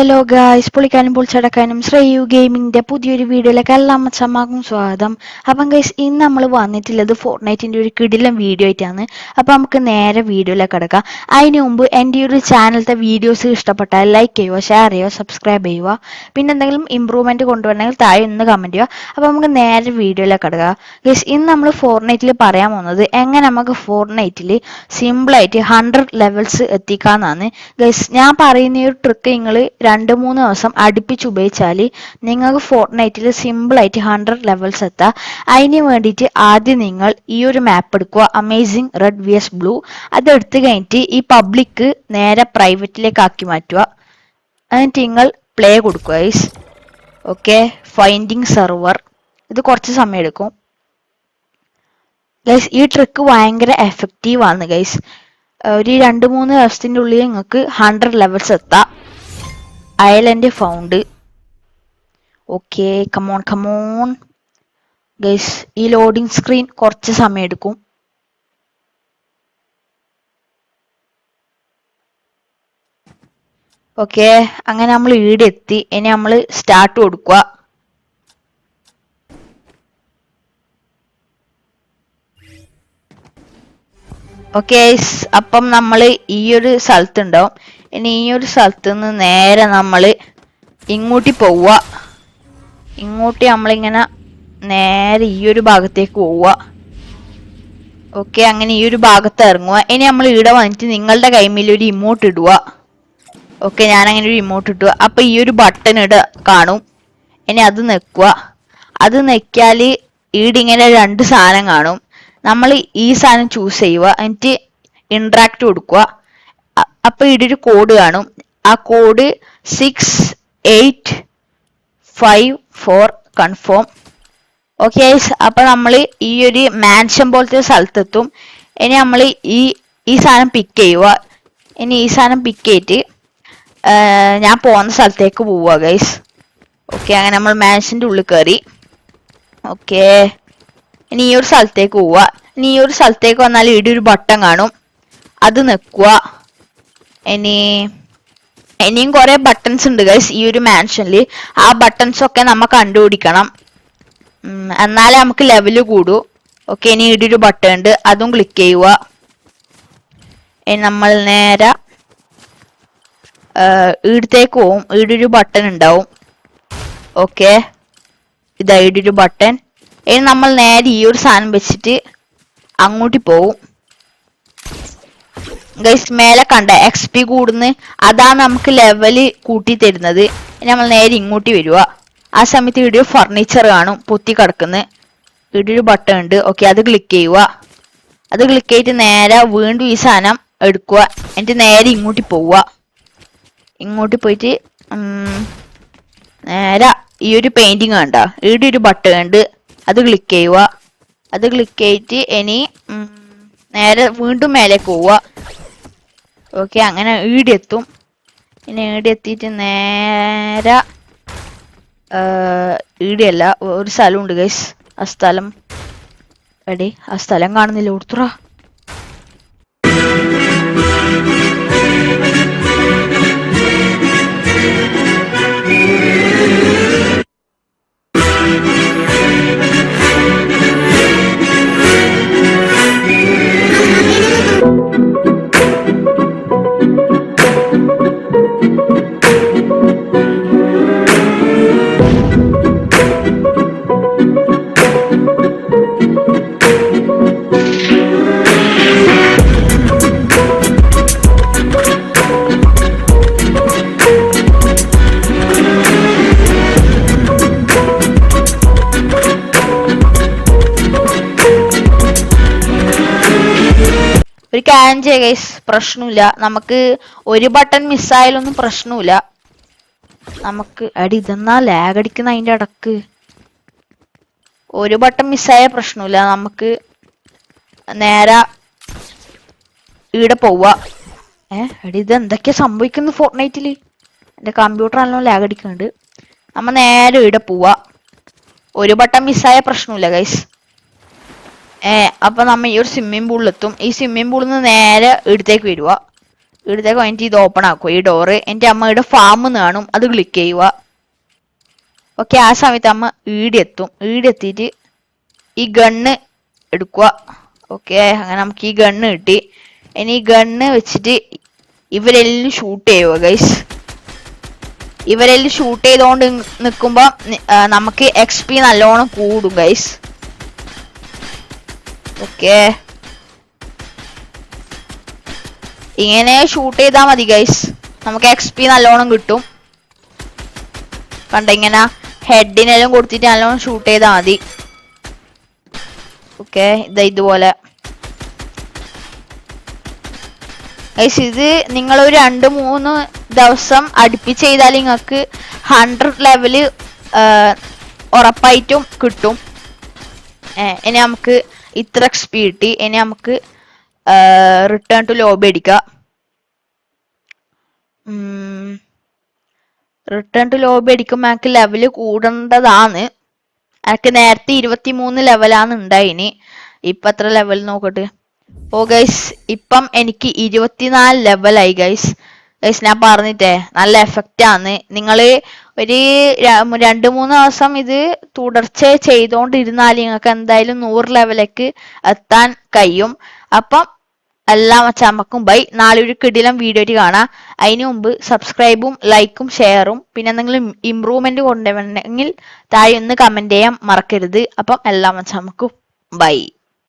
Hello guys, പൊളിക്കാനും പൊളിച്ചടക്കാനും ശ്രേയു ഗെയിമിങ്ങിന്റെ പുതിയൊരു വീഡിയോയിലേക്ക് എല്ലാ മച്ചന്മാർക്കും സ്വാഗതം. അപ്പം ഗൈസ്, ഇന്ന് നമ്മൾ വന്നിട്ടുള്ളത് ഫോർട്ട്നൈറ്റിന്റെ ഒരു കിടിലൻ വീഡിയോ ആയിട്ടാണ്. അപ്പം നമുക്ക് നേരെ വീഡിയോയിലേക്ക് കിടക്കാം. അതിന് മുമ്പ് എൻ്റെ ഈ ഒരു ചാനലത്തെ വീഡിയോസ് ഇഷ്ടപ്പെട്ടാൽ ലൈക്ക് ചെയ്യുക, ഷെയർ ചെയ്യുക, സബ്സ്ക്രൈബ് ചെയ്യുക. പിന്നെ എന്തെങ്കിലും ഇമ്പ്രൂവ്മെന്റ് കൊണ്ടുവരണമെങ്കിൽ താഴെ ഒന്ന് കമന്റ് ചെയ്യുക. അപ്പം നമുക്ക് നേരെ വീഡിയോയിലേക്ക് കിടക്കാം. ഗൈസ്, ഇന്ന് നമ്മൾ ഫോർട്ട്നൈറ്റിൽ പറയാൻ പോകുന്നത് എങ്ങനെ നമുക്ക് ഫോർട്ട്നൈറ്റിൽ സിമ്പിളായിട്ട് 100 ലെവൽസ് എത്തിക്കാന്നാണ്. ഗൈസ്, ഞാൻ പറയുന്ന ഒരു ട്രിക്ക് നിങ്ങൾ 2-3 ദിവസം അടുപ്പിച്ച് ഉപയോഗിച്ചാൽ നിങ്ങൾക്ക് ഫോർട്ട്നൈറ്റിൽ സിമ്പിളായിട്ട് 100 ലെവൽസ് എത്താം. അതിന് വേണ്ടിയിട്ട് ആദ്യം നിങ്ങൾ ഈ ഒരു മാപ്പ് എടുക്കുക, അമേസിംഗ് റെഡ് വിഎസ് ബ്ലൂ. അതെടുത്ത് കഴിഞ്ഞിട്ട് ഈ പബ്ലിക് നേരെ പ്രൈവറ്റിലേക്ക് ആക്കി മാറ്റുക. എന്നിട്ട് നിങ്ങൾ പ്ലേ കൊടുക്കുക ഗൈസ്. Okay, finding server. ഇത് കുറച്ച് സമയം എടുക്കും ഗൈസ്. ഈ ട്രിക്ക് ഭയങ്കര എഫക്റ്റീവ് ആണ് ഗൈസ്. ഒരു 2-3 ദിവസത്തിൻ്റെ ഉള്ളിൽ നിങ്ങൾക്ക് 100 ലെവൽസ് എത്താം. Island found. Okay, come on guys. ഈ ലോഡിംഗ് സ്ക്രീൻ കുറച്ച് സമയം എടുക്കും. ഓക്കെ, അങ്ങനെ നമ്മൾ ഈടെ എത്തി. ഇനി നമ്മൾ സ്റ്റാർട്ട് കൊടുക്കുക. ഓക്കെ, അപ്പം നമ്മൾ ഈ ഒരു സ്ഥലത്തുണ്ടാവും. ഇനി ഈ ഒരു സ്ഥലത്ത് നിന്ന് നേരെ നമ്മൾ ഇങ്ങോട്ട് പോവുക. ഇങ്ങോട്ട് നമ്മളിങ്ങനെ നേരെ ഈ ഒരു ഭാഗത്തേക്ക് പോവുക. ഓക്കെ, അങ്ങനെ ഈ ഒരു ഭാഗത്ത് ഇറങ്ങുക. ഇനി നമ്മൾ ഇവിടെ വന്നിട്ട് നിങ്ങളുടെ കൈമിൽ ഒരു ഇമോട്ട് ഇടുക. ഓക്കെ, ഞാനങ്ങനെ ഒരു ഇമോട്ട് ഇട്ടു. അപ്പം ഈ ഒരു ബട്ടൺ കാണും. ഇനി അത് നിൽക്കുക. അത് നിൽക്കിയാൽ ഈടിങ്ങനെ 2 സാധനം കാണും. നമ്മൾ ഈ സാധനം ചൂസ് ചെയ്യുക. എന്നിട്ട് ഇൻട്രാക്ട് കൊടുക്കുക. അപ്പൊ ഇവിടെ ഒരു കോഡ് കാണും. ആ കോഡ് 6854 കൺഫേം. ഓക്കെ, അപ്പൊ നമ്മൾ ഈ ഒരു മാൻഷൻ പോലത്തെ സ്ഥലത്തെത്തും. ഇനി നമ്മൾ ഈ സാധനം പിക്ക് ചെയ്യുക. ഇനി ഈ സാധനം പിക്ക് ചെയ്തിട്ട് ഞാൻ പോകുന്ന സ്ഥലത്തേക്ക് പോവുക ഗൈസ്. ഓക്കെ, അങ്ങനെ നമ്മൾ മാൻഷന്റെ ഉള്ളിൽ കയറി. ഓക്കെ, ഇനി ഈ ഒരു സ്ഥലത്തേക്ക് പോവുക. ഇനി ഈ ഒരു സ്ഥലത്തേക്ക് വന്നാൽ ഇവിടെ ഒരു ബട്ടൺ കാണും. അത് നിൽക്കുക. ഇനിയും കുറെ ബട്ടൺസ് ഉണ്ട് ഗൈസ് ഈ ഒരു മാൻഷനിൽ. ആ ബട്ടൺസ് ഒക്കെ നമ്മൾ കണ്ടുപിടിക്കണം, എന്നാലേ നമുക്ക് ലെവല് കൂടൂ. ഓക്കെ, ഇനി ഇവിടെ ഒരു ബട്ടൺ ഉണ്ട്, അതും ക്ലിക്ക് ചെയ്യുക. ഇനി നമ്മൾ നേരെ ഇവിടത്തേക്ക് പോവും. ഇവിടെ ഒരു ബട്ടൺ ഉണ്ടാവും. ഓക്കെ, ഇതാ ഇവിടെ ഒരു ബട്ടൺ. ഇനി നമ്മൾ നേരെ ഈ ഒരു സാധനം വെച്ചിട്ട് അങ്ങോട്ട് പോവും ഗൈസ്. മേലെ കണ്ട XP കൂടുന്ന അതാണ് നമുക്ക് ലെവല് കൂട്ടി തരുന്നത്. നമ്മൾ നേരെ ഇങ്ങോട്ട് വരിക. ആ സമയത്ത് ഇവിടെ ഒരു ഫർണിച്ചർ കാണും പൊത്തി കിടക്കുന്നത്. ഇവിടെ ഒരു ബട്ടൺ ഉണ്ട്. ഓക്കെ, അത് ക്ലിക്ക് ചെയ്യുക. അത് ക്ലിക്ക് ചെയ്തിട്ട് നേരെ വീണ്ടും ഈ സാധനം എടുക്കുക. എന്നിട്ട് നേരെ ഇങ്ങോട്ട് പോവുക. ഇങ്ങോട്ട് പോയിട്ട് നേരെ ഈ ഒരു പെയിന്റിങ് കണ്ട ഇവിടെ ഒരു ബട്ടൺ ഉണ്ട്, അത് ക്ലിക്ക് ചെയ്യുക. അത് ക്ലിക്ക് ചെയ്തിട്ട് ഇനി നേരെ വീണ്ടും മേലേക്ക് പോവുക. ഓക്കെ, അങ്ങനെ ഈടെത്തും. ഇനി ഈടെത്തിയിട്ട് നേരെ ഈടെയല്ല, ഒരു സ്ഥലമുണ്ട് ഗൈസ്. ആ സ്ഥലം ആ സ്ഥലം കാണുന്നില്ല. കൊടുത്തുറ. ഒരു കാര്യം ചെയ്യുക ഗൈസ്, പ്രശ്നമില്ല. നമുക്ക് ഒരു ബട്ടൺ മിസ്സായാലൊന്നും പ്രശ്നമില്ല. നമുക്ക് ഇതെന്നാ ലാഗ് അടിക്കുന്ന അതിന്റെ ഇടക്ക്. ഒരു ബട്ടൺ മിസ്സായ പ്രശ്നമില്ല. നമുക്ക് നേരെ ഇവിടെ പോവുക. ഇത് എന്തൊക്കെയാ സംഭവിക്കുന്നത് ഫോർട്ട്നൈറ്റില്? എന്റെ കമ്പ്യൂട്ടർ നല്ലോണം ലാഗ് അടിക്കുന്നുണ്ട്. നമ്മ നേരെ ഇവിടെ പോവുക. ഒരു ബട്ടൺ മിസ്സായ പ്രശ്നമില്ല ഗൈസ്. അപ്പൊ നമ്മ ഈ ഒരു സ്വിമ്മിംഗ് പൂളിലെത്തും. ഈ സ്വിമ്മിംഗ് പൂളിൽ നിന്ന് നേരെ ഇടത്തേക്ക് വരിക. ഇവിടത്തേക്ക് വേണ്ടിട്ട് ഇത് ഓപ്പൺ ആക്കുക ഈ ഡോറ്. എൻ്റെ അമ്മയുടെ ഫാം കാണും, അത് ക്ലിക്ക് ചെയ്യുക. ഓക്കെ, ആ സമയത്ത് അമ്മ ഈടെത്തും. ഈടെത്തിയിട്ട് ഈ ഗണ്ണ് എടുക്കുക. ഓക്കെ, അങ്ങനെ നമുക്ക് ഈ ഗണ്ണ് കിട്ടി. ഇനി ഈ ഗണ്ണ് വെച്ചിട്ട് ഇവരെല്ലാം ഷൂട്ട് ചെയ്യുക ഗൈസ്. ഇവരെല്ലാം ഷൂട്ട് ചെയ്തുകൊണ്ട് നിൽക്കുമ്പോൾ നമുക്ക് XP നല്ലോണം കൂടും ഗൈസ്. ഓക്കെ, ഇങ്ങനെ ഷൂട്ട് ചെയ്താൽ മതി ഗൈസ്, നമുക്ക് XP നല്ലോണം കിട്ടും. കണ്ട, ഇങ്ങനെ ഹെഡിനെല്ലാം കൊടുത്തിട്ട് നല്ലോണം ഷൂട്ട് ചെയ്താൽ മതി. ഓക്കെ, ഇതുപോലെ ഗൈസ്. ഇത് നിങ്ങൾ ഒരു 2-3 ദിവസം അടുപ്പിച്ച് ചെയ്താൽ നിങ്ങൾക്ക് 100 ലെവല് ഉറപ്പായിട്ടും കിട്ടും. ഇനി നമുക്ക് ഇത്ര XP കിട്ടി. ഇനി നമുക്ക് റിട്ടേൺ ടു ലോബി അടിക്കാം. റിട്ടേൺ ടു ലോബി അടിക്കുമ്പോൾ എനിക്ക് ലെവല് കൂടേണ്ടതാണ്. എനിക്ക് നേരത്തെ 23 ലെവലാണ് ഉണ്ടായിനി. ഇപ്പൊ എത്ര ലെവൽ നോക്കട്ടെ. ഓ ഗൈസ്, ഇപ്പം എനിക്ക് 24 ലെവലായി ഗൈസ്. ഞാൻ പറഞ്ഞിട്ടേ, നല്ല എഫക്റ്റ് ആണ്. നിങ്ങള് ഒരു 2-3 ദിവസം ഇത് തുടർച്ച ചെയ്തോണ്ടിരുന്നാൽ നിങ്ങൾക്ക് എന്തായാലും 100 ലെവലേക്ക് എത്താൻ കഴിയും. അപ്പം എല്ലാ മച്ചാമ്മക്കും ബൈ. നാളെ ഒരു കിടിലം വീഡിയോ ആയിട്ട് കാണാം. അതിനു മുമ്പ് സബ്സ്ക്രൈബും ലൈക്കും ഷെയറും പിന്നെ എന്തെങ്കിലും ഇമ്പ്രൂവ്മെന്റ് കൊണ്ടുവരണമെങ്കിൽ താഴെ ഒന്ന് കമന്റ് ചെയ്യാൻ മറക്കരുത്. അപ്പം എല്ലാ മച്ചാമ്മക്കും ബൈ.